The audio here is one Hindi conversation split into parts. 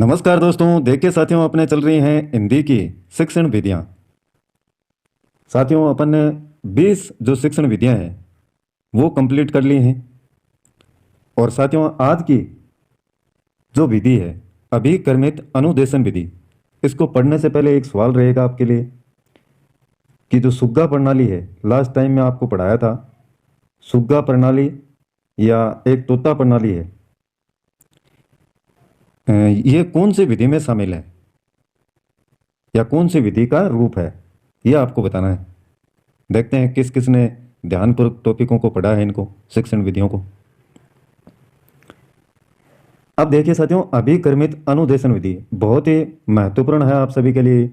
नमस्कार दोस्तों, देखिए साथियों, अपने चल रही हैं हिंदी की शिक्षण विधियां। साथियों, अपन ने 20 जो शिक्षण विधियां हैं वो कंप्लीट कर ली हैं। और साथियों, आज की जो विधि है अभिकर्मित अनुदेशन विधि, इसको पढ़ने से पहले एक सवाल रहेगा आपके लिए कि जो सुग्गा प्रणाली है, लास्ट टाइम में आपको पढ़ाया था, सुग्गा प्रणाली या एक तोता प्रणाली है, ये कौन सी विधि में शामिल है या कौन सी विधि का रूप है, ये आपको बताना है। देखते हैं किस किस ने ध्यानपूर्वक टॉपिकों को पढ़ा है, इनको शिक्षण विधियों को। अब देखिए साथियों, अभिकर्मित अनुदेशन विधि बहुत ही महत्वपूर्ण है आप सभी के लिए।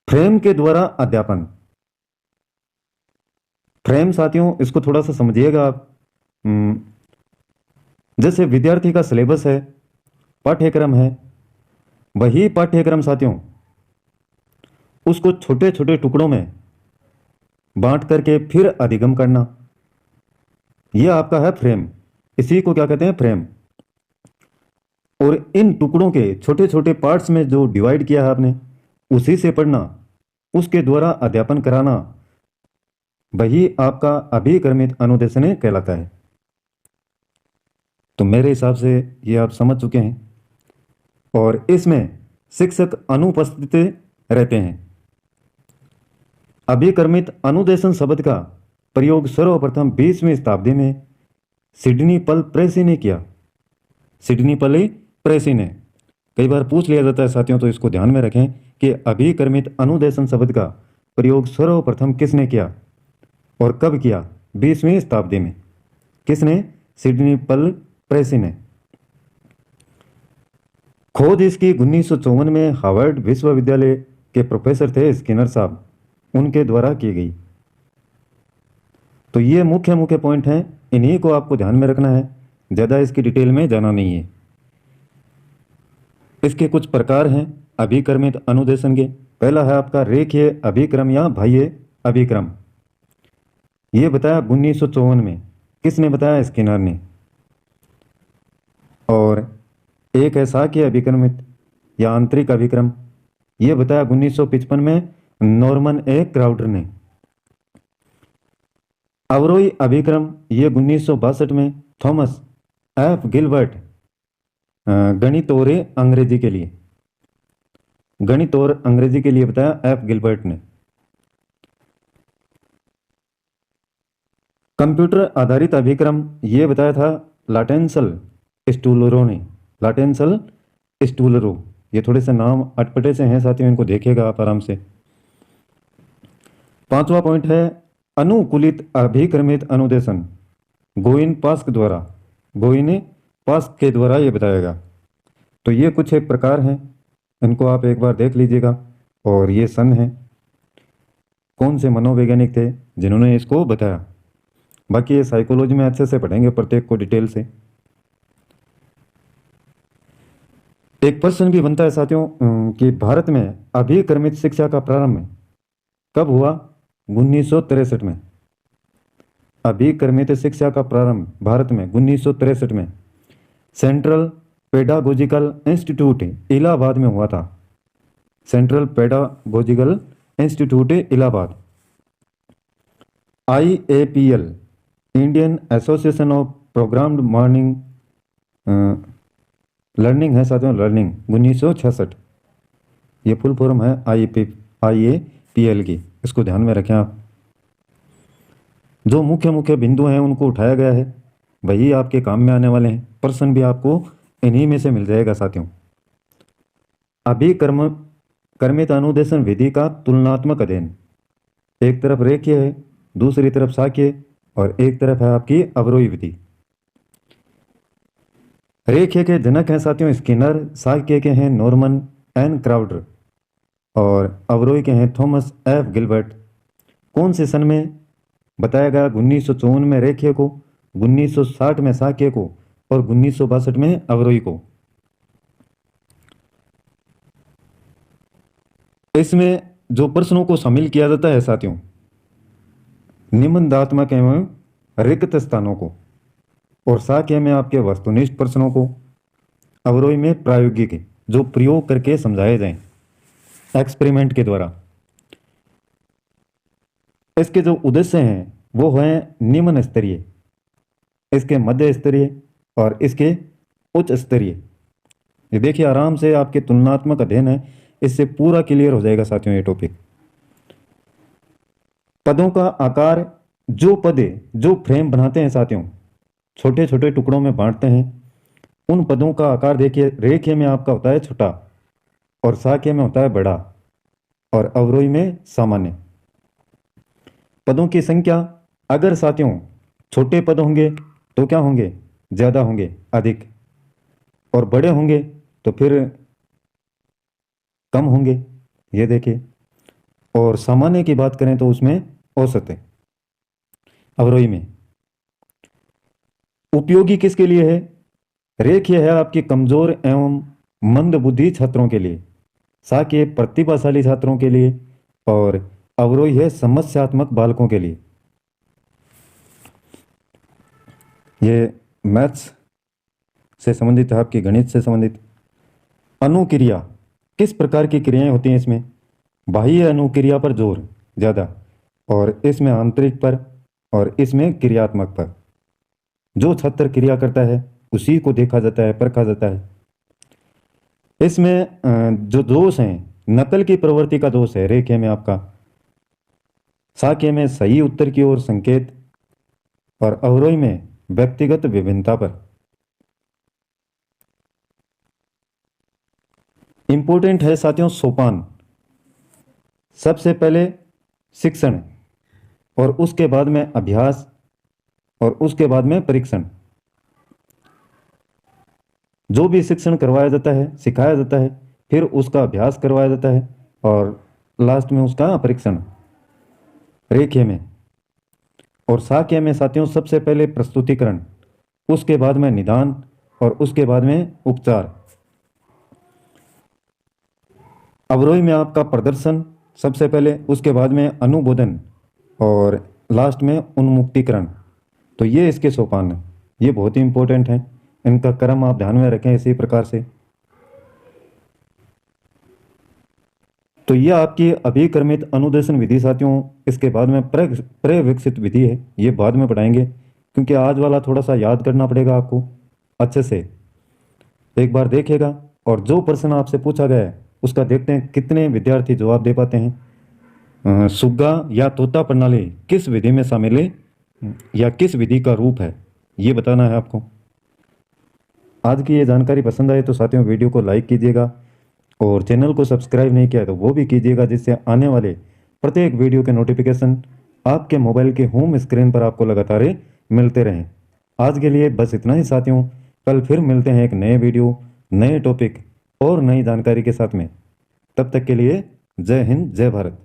फ्रेम के द्वारा अध्यापन। फ्रेम साथियों, इसको थोड़ा सा समझिएगा आप। जैसे विद्यार्थी का सिलेबस है, पाठ्यक्रम है, वही पाठ्यक्रम साथियों उसको छोटे छोटे टुकड़ों में बांट करके फिर अधिगम करना, यह आपका है फ्रेम। इसी को क्या कहते हैं? फ्रेम। और इन टुकड़ों के छोटे छोटे पार्ट्स में जो डिवाइड किया है आपने, उसी से पढ़ना, उसके द्वारा अध्यापन कराना, वही आपका अभिकर्मित अनुदेशन कहलाता है। तो मेरे हिसाब से ये आप समझ चुके हैं। और इसमें शिक्षक अनुपस्थित रहते हैं। अभिकर्मित अनुदेशन शब्द का प्रयोग सर्वप्रथम 20वीं शताब्दी में सिडनी पल प्रेसी ने किया। सिडनी पल प्रेसी ने। कई बार पूछ लिया जाता है साथियों, तो इसको ध्यान में रखें कि अभिकर्मित अनुदेशन शब्द का प्रयोग सर्वप्रथम किसने किया और कब किया? 20वीं शताब्दी में। किसने? सिडनी पल प्रेसी ने। खोज इसकी 1954 में हार्वर्ड विश्वविद्यालय के प्रोफेसर थे स्किनर साहब, उनके द्वारा की गई। तो ये मुख्य मुख्य पॉइंट हैं, इन्हीं को आपको ध्यान में रखना है, ज़्यादा इसकी डिटेल में जाना नहीं है। इसके कुछ प्रकार हैं अभिकर्मित अनुदेशन के। पहला है आपका रेखीय अभिक्रम या बाह्य अभिक्रम। ये बताया 1954 में। किसने बताया? स्किनर ने। और एक है शाकीय अभिक्रमित या आंतरिक अभिक्रम। ये बताया 1955 में नॉर्मन ए क्राउडर ने। अवरोही अभिक्रम, ये 1962 में थॉमस एफ गिलबर्ट, गणित और अंग्रेजी के लिए, गणित और अंग्रेजी के लिए बताया एफ गिलबर्ट ने। कंप्यूटर आधारित अभिक्रम, ये बताया था लाटेंसल स्टूलरो ने। लाटेंसल स्टूलरो। ये थोड़े से नाम अटपटे से हैं साथियों, इनको देखिएगा आप आराम से। पांचवा पॉइंट है अनुकूलित अभिक्रमित अनुदेशन, गोइन पास्क द्वारा। गोइन पास्क के द्वारा ये बताएगा। तो ये कुछ एक प्रकार हैं, इनको आप एक बार देख लीजिएगा। और ये सन है, कौन से मनोवैज्ञानिक थे जिन्होंने इसको बताया। बाकी ये साइकोलॉजी में अच्छे से पढ़ेंगे प्रत्येक को डिटेल से। एक प्रश्न भी बनता है साथियों कि भारत में अभिक्रमित शिक्षा का प्रारंभ कब हुआ? 1963 में। अभिक्रमित शिक्षा का प्रारंभ भारत में 1963 में सेंट्रल पेडागोजिकल इंस्टीट्यूट इलाहाबाद में हुआ था। Central pedagogical institute Allahabad. IAPL, Indian association of programmed morning learning है साथियों, लर्निंग, 1966। ये फुल फॉर्म है IAPL की, इसको ध्यान में रखें आप। जो मुख्य मुख्य बिंदु हैं उनको उठाया गया है, वही आपके काम में आने वाले हैं। प्रश्न भी आपको इन्हीं में से मिल जाएगा साथियों। अभिकर्मित अनुदेशन विधि का तुलनात्मक अध्ययन। एक तरफ रेखीय है, दूसरी तरफ शाकीय, और एक तरफ है आपकी अवरोही विधि। रेखीय के जनक हैं साथियों स्किनर, शाकीय के हैं नॉर्मन एन क्राउडर, और अवरोही के हैं थॉमस एफ गिलबर्ट। कौन से सन में बताया गया? 1954 में रेखीय को, 1960 में शाकीय को, और 1962 में अवरोही को। इसमें जो प्रश्नों को शामिल किया जाता है साथियों, निबंधात्मक एवं रिक्त स्थानों को, और शाकीय में आपके वस्तुनिष्ठ प्रश्नों को, अवरोही में प्रायोगिक जो प्रयोग करके समझाए जाएं एक्सपेरिमेंट के द्वारा। इसके जो उद्देश्य हैं वो हैं निम्न स्तरीय, इसके मध्य स्तरीय और इसके उच्च स्तरीय। ये देखिए आराम से आपके तुलनात्मक अध्ययन है, इससे पूरा क्लियर हो जाएगा साथियों ये टॉपिक। पदों का आकार, जो पदे जो फ्रेम बनाते हैं साथियों, छोटे छोटे टुकड़ों में बांटते हैं, उन पदों का आकार देखिए रेखीय में आपका होता है छोटा और साक्य में होता है बड़ा और अवरोही में सामान्य। पदों की संख्या, अगर साथियों छोटे पद होंगे तो क्या होंगे, ज़्यादा होंगे, अधिक, और बड़े होंगे तो फिर कम होंगे, ये देखिए। और सामान्य की बात करें तो उसमें औसत है अवरोही में। उपयोगी किसके लिए है, रेखीय है आपके कमजोर एवं मंद बुद्धि छात्रों के लिए, साक्य प्रतिभाशाली छात्रों के लिए, और अवरोही है समस्यात्मक बालकों के लिए। ये मैथ्स से संबंधित है, आपकी गणित से संबंधित। अनुक्रिया, किस प्रकार की क्रियाएं होती हैं इसमें, बाह्य अनुक्रिया पर जोर ज़्यादा, और इसमें आंतरिक पर, और इसमें क्रियात्मक पर। जो छात्र क्रिया करता है उसी को देखा जाता है, परखा जाता है। इसमें जो दोष हैं, नकल की प्रवृत्ति का दोष है रेखीय में आपका, साक्य में सही उत्तर की ओर संकेत, और अवरोही में व्यक्तिगत विभिन्नता पर। इंपॉर्टेंट है साथियों सोपान, सबसे पहले शिक्षण और उसके बाद में अभ्यास और उसके बाद में परीक्षण। जो भी शिक्षण करवाया जाता है, सिखाया जाता है, फिर उसका अभ्यास करवाया जाता है और लास्ट में उसका परीक्षण रेखीय में। और साक्य में साथियों सबसे पहले प्रस्तुतिकरण, उसके बाद में निदान और उसके बाद में उपचार। अवरोही में आपका प्रदर्शन सबसे पहले, उसके बाद में अनुबोधन और लास्ट में उन्मुक्तिकरण। तो ये इसके सोपान हैं, ये बहुत ही इंपॉर्टेंट हैं, इनका क्रम आप ध्यान में रखें इसी प्रकार से। तो ये आपकी अभिक्रमित अनुदेशन विधि साथियों, इसके बाद में प्रविकसित विधि है, ये बाद में पढ़ाएंगे क्योंकि आज वाला थोड़ा सा याद करना पड़ेगा आपको अच्छे से। एक बार देखिएगा और जो प्रश्न आपसे पूछा गया है उसका देखते हैं कितने विद्यार्थी जवाब दे पाते हैं। सुग्गा या तोता प्रणाली किस विधि में शामिल है या किस विधि का रूप है, ये बताना है आपको। आज की ये जानकारी पसंद आए तो साथियों वीडियो को लाइक कीजिएगा और चैनल को सब्सक्राइब नहीं किया तो वो भी कीजिएगा, जिससे आने वाले प्रत्येक वीडियो के नोटिफिकेशन आपके मोबाइल के होम स्क्रीन पर आपको लगातार मिलते रहें। आज के लिए बस इतना ही साथियों, कल फिर मिलते हैं एक नए वीडियो, नए टॉपिक और नई जानकारी के साथ में। तब तक के लिए जय हिंद, जय भारत।